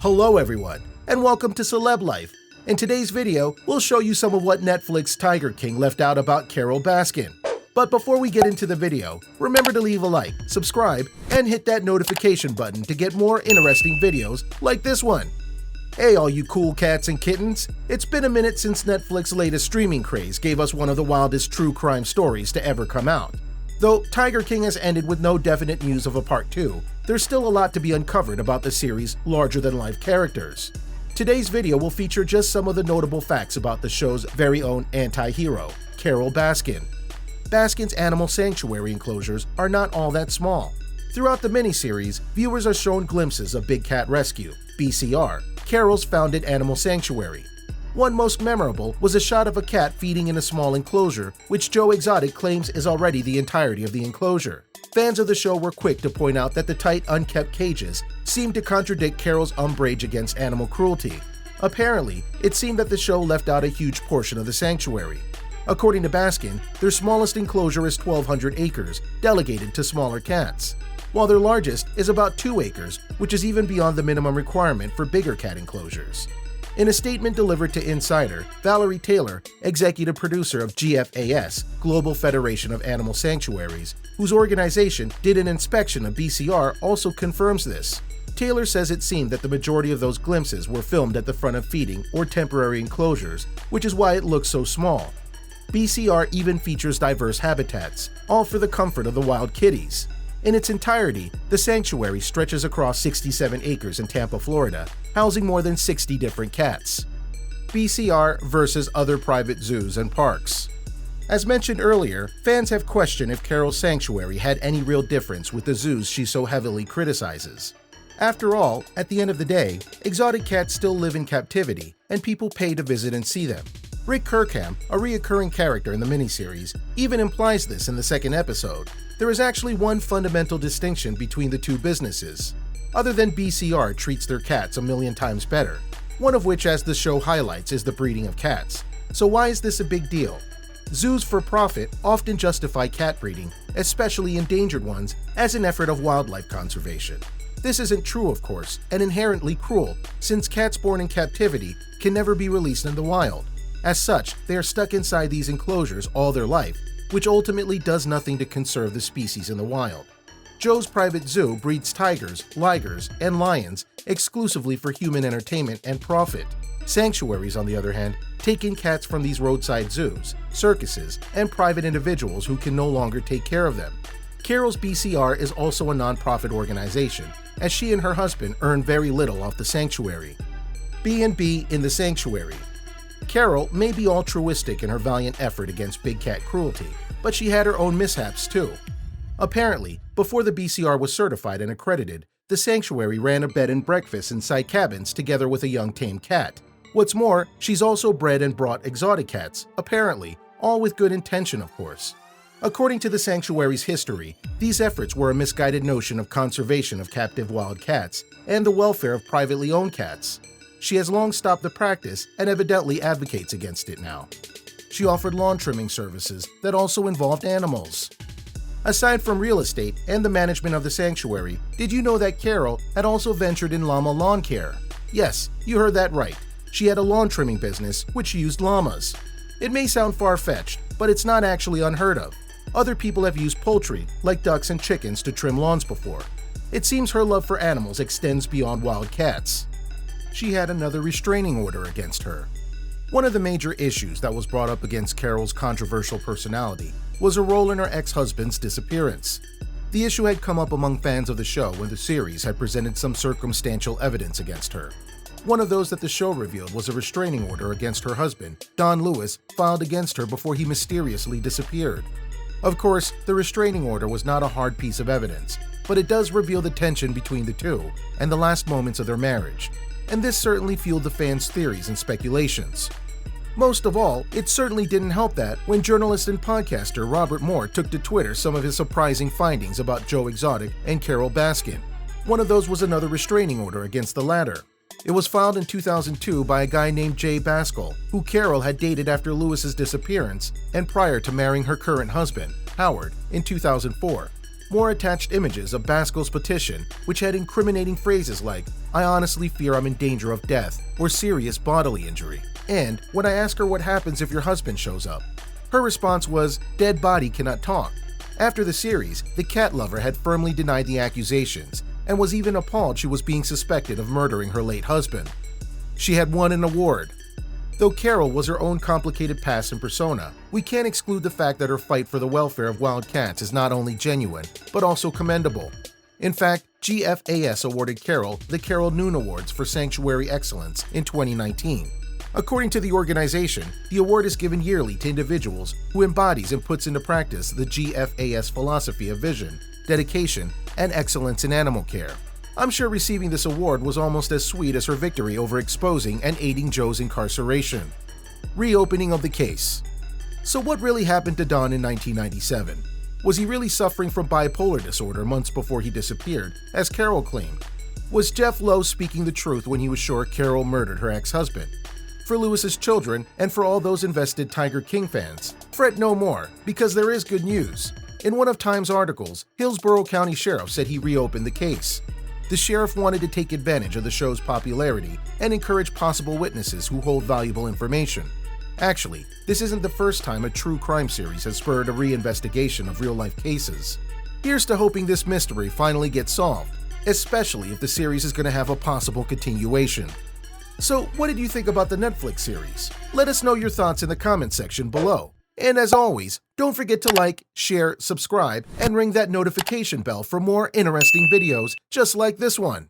Hello everyone, and welcome to Celeb Life. In today's video, we'll show you some of what Netflix Tiger King left out about Carole Baskin. But before we get into the video, remember to leave a like, subscribe, and hit that notification button to get more interesting videos like this one. Hey all you cool cats and kittens, it's been a minute since Netflix's latest streaming craze gave us one of the wildest true crime stories to ever come out. Though Tiger King has ended with no definite news of a part 2, there's still a lot to be uncovered about the series' larger-than-life characters. Today's video will feature just some of the notable facts about the show's very own anti-hero, Carole Baskin. Baskin's animal sanctuary enclosures are not all that small. Throughout the miniseries, viewers are shown glimpses of Big Cat Rescue, BCR, Carole's founded animal sanctuary. One most memorable was a shot of a cat feeding in a small enclosure, which Joe Exotic claims is already the entirety of the enclosure. Fans of the show were quick to point out that the tight, unkept cages seemed to contradict Carole's umbrage against animal cruelty. Apparently, it seemed that the show left out a huge portion of the sanctuary. According to Baskin, their smallest enclosure is 1,200 acres, delegated to smaller cats, while their largest is about 2 acres, which is even beyond the minimum requirement for bigger cat enclosures. In a statement delivered to Insider, Valerie Taylor, executive producer of GFAS, Global Federation of Animal Sanctuaries, whose organization did an inspection of BCR, also confirms this. Taylor says it seemed that the majority of those glimpses were filmed at the front of feeding or temporary enclosures, which is why it looks so small. BCR even features diverse habitats, all for the comfort of the wild kitties. In its entirety, the sanctuary stretches across 67 acres in Tampa, Florida, housing more than 60 different cats. BCR versus other private zoos and parks. As mentioned earlier, fans have questioned if Carole's sanctuary had any real difference with the zoos she so heavily criticizes. After all, at the end of the day, exotic cats still live in captivity, and people pay to visit and see them. Rick Kirkham, a recurring character in the miniseries, even implies this in the second episode. There is actually one fundamental distinction between the two businesses, other than BCR treats their cats a million times better, one of which, as the show highlights, is the breeding of cats. So why is this a big deal? Zoos for profit often justify cat breeding, especially endangered ones, as an effort of wildlife conservation. This isn't true, of course, and inherently cruel, since cats born in captivity can never be released in the wild. As such, they are stuck inside these enclosures all their life, which ultimately does nothing to conserve the species in the wild. Joe's private zoo breeds tigers, ligers, and lions exclusively for human entertainment and profit. Sanctuaries, on the other hand, take in cats from these roadside zoos, circuses, and private individuals who can no longer take care of them. Carole's BCR is also a non-profit organization, as she and her husband earn very little off the sanctuary. B&B in the sanctuary. Carole may be altruistic in her valiant effort against big cat cruelty, but she had her own mishaps too. Apparently, before the BCR was certified and accredited, the sanctuary ran a bed and breakfast inside cabins together with a young tame cat. What's more, she's also bred and brought exotic cats, apparently, all with good intention of course. According to the sanctuary's history, these efforts were a misguided notion of conservation of captive wild cats and the welfare of privately owned cats. She has long stopped the practice and evidently advocates against it now. She offered lawn trimming services that also involved animals. Aside from real estate and the management of the sanctuary, did you know that Carole had also ventured in llama lawn care? Yes, you heard that right. She had a lawn trimming business which used llamas. It may sound far-fetched, but it's not actually unheard of. Other people have used poultry, like ducks and chickens, to trim lawns before. It seems her love for animals extends beyond wild cats. She had another restraining order against her. One of the major issues that was brought up against Carole's controversial personality was her role in her ex-husband's disappearance. The issue had come up among fans of the show when the series had presented some circumstantial evidence against her. One of those that the show revealed was a restraining order against her husband, Don Lewis, filed against her before he mysteriously disappeared. Of course, the restraining order was not a hard piece of evidence, but it does reveal the tension between the two and the last moments of their marriage. And this certainly fueled the fans' theories and speculations. Most of all, it certainly didn't help that when journalist and podcaster Robert Moore took to Twitter some of his surprising findings about Joe Exotic and Carole Baskin. One of those was another restraining order against the latter. It was filed in 2002 by a guy named Jay Baskell, who Carole had dated after Lewis's disappearance and prior to marrying her current husband, Howard, in 2004. more attached images of Baskin's petition, which had incriminating phrases like, "I honestly fear I'm in danger of death" or serious bodily injury. And when I asked her what happens if your husband shows up, her response was, "Dead body cannot talk." After the series, the cat lover had firmly denied the accusations and was even appalled she was being suspected of murdering her late husband. She had won an award. Though Carole was her own complicated past and persona, we can't exclude the fact that her fight for the welfare of wild cats is not only genuine, but also commendable. In fact, GFAS awarded Carole the Carole Noon Awards for Sanctuary Excellence in 2019. According to the organization, the award is given yearly to individuals who embodies and puts into practice the GFAS philosophy of vision, dedication, and excellence in animal care. I'm sure receiving this award was almost as sweet as her victory over exposing and aiding Joe's incarceration. Reopening of the case. So what really happened to Don in 1997? Was he really suffering from bipolar disorder months before he disappeared, as Carole claimed? Was Jeff Lowe speaking the truth when he was sure Carole murdered her ex-husband? For Lewis's children and for all those invested Tiger King fans, fret no more, because there is good news. In one of Time's articles, Hillsborough County Sheriff said he reopened the case. The sheriff wanted to take advantage of the show's popularity and encourage possible witnesses who hold valuable information. Actually, this isn't the first time a true crime series has spurred a reinvestigation of real-life cases. Here's to hoping this mystery finally gets solved, especially if the series is going to have a possible continuation. So, what did you think about the Netflix series? Let us know your thoughts in the comment section below. And as always, don't forget to like, share, subscribe, and ring that notification bell for more interesting videos just like this one.